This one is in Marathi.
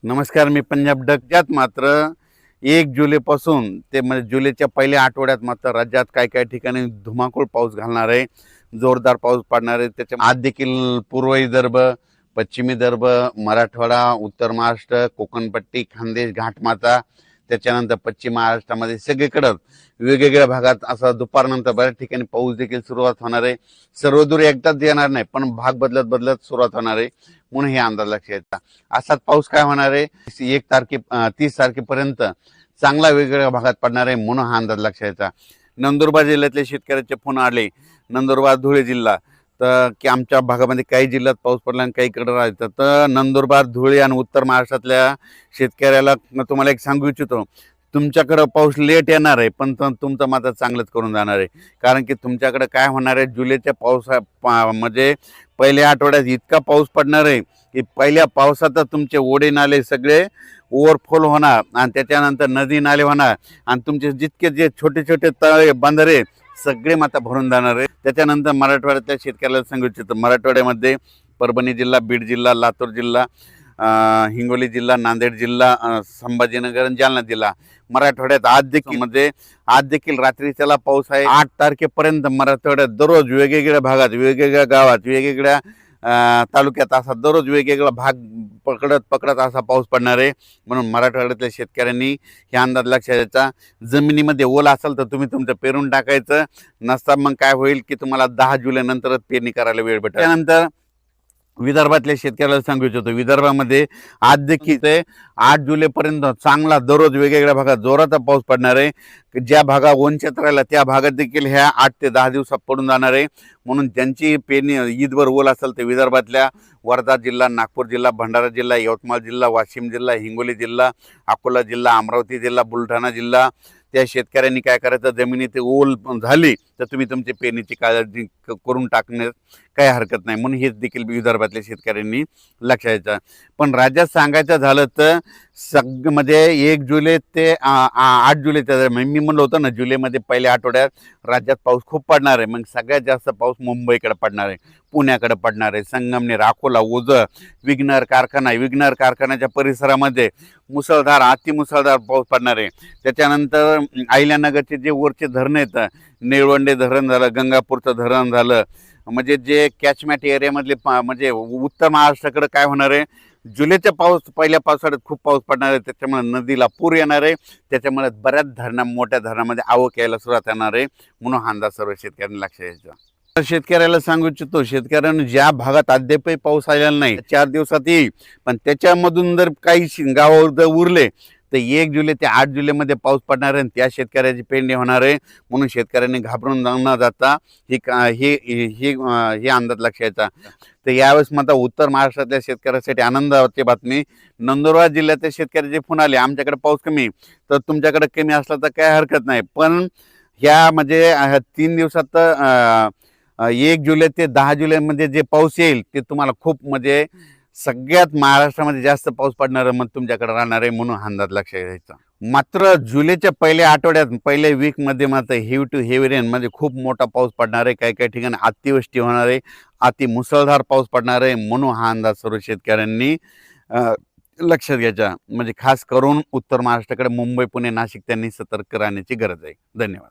नमस्कार, मी पंजाब डकच्यात मात्र 1 जुलैपासून ते म्हणजे जुलैच्या पहिल्या आठवड्यात मात्र राज्यात काही ठिकाणी धुमाकूळ पाऊस घालणार आहे, जोरदार पाऊस पडणार आहे. त्याच्या आज देखील पूर्व विदर्भ, पश्चिम विदर्भ, मराठवाडा, उत्तर महाराष्ट्र, कोकणपट्टी, खानदेश, घाटमाता, त्याच्यानंतर पश्चिम महाराष्ट्रामध्ये सगळीकडं वेगवेगळ्या भागात असा दुपारनंतर बऱ्याच ठिकाणी पाऊस देखील सुरुवात होणार आहे. सर्वदूर एकदाच येणार नाही, पण भाग बदलत बदलत सुरुवात होणार आहे, म्हणून हे अंदाज लक्षात येतात. असाच पाऊस काय होणार आहे 30 तारखेपर्यंत चांगला वेगवेगळ्या भागात पडणार आहे, म्हणून हा अंदाज लक्षात येतात. नंदुरबार जिल्ह्यातले शेतकऱ्याचे फोन आले, नंदुरबार धुळे जिल्हा, तर की आमच्या भागामध्ये काही जिल्ह्यात पाऊस पडला आणि काहीकडे राहायचं. तर नंदुरबार, धुळे आणि उत्तर महाराष्ट्रातल्या शेतकऱ्याला तुम्हाला एक सांगू इच्छितो, तुमच्याकडं पाऊस लेट येणार आहे, पण तुमचं मात्र चांगलंच करून जाणार आहे. कारण की तुमच्याकडे काय होणार आहे, जुलैच्या म्हणजे पहिल्या आठवड्यात इतका पाऊस पडणार आहे की पहिल्या पावसातच तुमचे ओढे नाले सगळे ओव्हरफ्लो होणार आणि त्याच्यानंतर नदी नाले होणार आणि तुमचे जितके जे छोटे छोटे तळे बंधारे सगळे मात्र भरून जाणार आहे. त्याच्यानंतर मराठवाड्यातल्या शेतकऱ्याला सांगू इच्छितो, मराठवाड्यामध्ये परभणी जिल्हा, बीड जिल्हा, लातूर जिल्हा, हिंगोली जिल्हा, नांदेड जिल्हा, संभाजीनगर आणि जालना जिल्हा, मराठवाड्यात आज देखील रात्रीच्याला पाऊस आहे. 8 तारखेपर्यंत मराठवाड्यात दररोज वेगवेगळ्या भागात, वेगवेगळ्या गावात, वेगवेगळ्या तालुक्यात असा दररोज वेगवेगळा भाग पकडत असा पाऊस पडणार आहे. म्हणून मराठवाड्यातल्या शेतकऱ्यांनी हे अंदाज लक्षात घ्यायचा. जमिनीमध्ये ओल असेल तर तुम्ही तुमचं पेरून टाकायचं, नसता मग काय होईल की तुम्हाला 10 जुलै नंतरच पेरणी करायला वेळ भेटेल. त्यानंतर विदर्भातल्या शेतकऱ्याला सांगू इच्छितो, विदर्भामध्ये आज देखील ते 8 जुलैपर्यंत चांगला दररोज वेगवेगळ्या भागात जोराचा पाऊस पडणार आहे. ज्या भागात वंचित राहिला त्या भागात देखील ह्या 8 ते 10 दिवसात पडून जाणार आहे. म्हणून ज्यांची पेरणी ईदभर ओल असेल ते विदर्भातल्या वर्धा जिल्हा, नागपूर जिल्हा, भंडारा जिल्हा, यवतमाळ जिल्हा, वाशिम जिल्हा, हिंगोली जिल्हा, अकोला जिल्हा, अमरावती जिल्हा, बुलढाणा जिल्हा, त्या शेतकऱ्यांनी काय करायचं, जमिनीत ओल झाली तर तुम्ही तुमची पेरणीची काळजी करून टाकण्यास काही हरकत नाही. म्हणून हेच देखील विदर्भातल्या शेतकऱ्यांनी लक्षात घ्यायचं. पण राज्यात सांगायचं झालं तर म्हणजे 1 जुलै ते 8 जुलैच्या दरम्यान मी म्हणलं होतं ना, जुलैमध्ये पहिल्या आठवड्यात राज्यात पाऊस खूप पडणार आहे. मग सगळ्यात जास्त पाऊस मुंबईकडे पडणार आहे, पुण्याकडे पडणार आहे, संगमनेर, अकोला, ओझर, विघ्नर कारखान्याच्या परिसरामध्ये मुसळधार, अतिमुसळधार पाऊस पडणार आहे. त्याच्यानंतर अहिल्यानगरचे जे वरचे धरण आहेत, निळवंडे धरण झालं, गंगापूरचं धरण झालं, म्हणजे जे कॅचमॅट एरियामधले म्हणजे उत्तर महाराष्ट्राकडे काय होणार आहे, जुलैच्या पहिल्या पावसाळ्यात खूप पाऊस पडणार आहे. त्याच्यामुळे नदीला पूर येणार आहे. त्याच्यामुळे बऱ्याच मोठ्या धरणामध्ये आवक यायला सुरुवात येणार आहे. म्हणून हा अंदाज सर्व शेतकऱ्यांनी लक्षात घ्यायचा. शेतकऱ्याला सांगू इच्छितो, शेतकऱ्यांना ज्या भागात अद्यापही पाऊस आलेला नाही 4 दिवसात येईल, पण त्याच्यामधून जर काही गावावर जर उरले तर 1 जुलै ते 8 जुलैमध्ये पाऊस पडणार आहे. त्या शेतकऱ्याची पेरणी होणार आहे. म्हणून शेतकऱ्यांनी घाबरून न जाता हे अंदाज लक्षात घ्यायचा. तर यावेळेस मात्र उत्तर महाराष्ट्रातल्या शेतकऱ्यासाठी आनंदाची बातमी, नंदुरबार जिल्ह्यातल्या शेतकऱ्याचे फोन आले, आमच्याकडे पाऊस कमी, तर तुमच्याकडे कमी असला तर काय हरकत नाही, पण ह्या म्हणजे 3 दिवसात 1 जुलै ते 10 जुलैमध्ये जे पाऊस येईल ते तुम्हाला खूप म्हणजे सगळ्यात महाराष्ट्रामध्ये जास्त पाऊस पडणार मग तुमच्याकडे राहणार आहे. म्हणून अंदाज लक्षात घ्यायचा. मात्र जुलैच्या पहिल्या आठवड्यात, पहिल्या वीकमध्ये मात्र हेवी टू हेवी रेन म्हणजे खूप मोठा पाऊस पडणार आहे. काही ठिकाणी अतिवृष्टी होणार आहे, अति मुसळधार पाऊस पडणार आहे. म्हणून हा अंदाज सर्व शेतकऱ्यांनी लक्षात घ्यायचा. म्हणजे खास करून उत्तर महाराष्ट्राकडे मुंबई, पुणे, नाशिक त्यांनी सतर्क राहण्याची गरज आहे. धन्यवाद.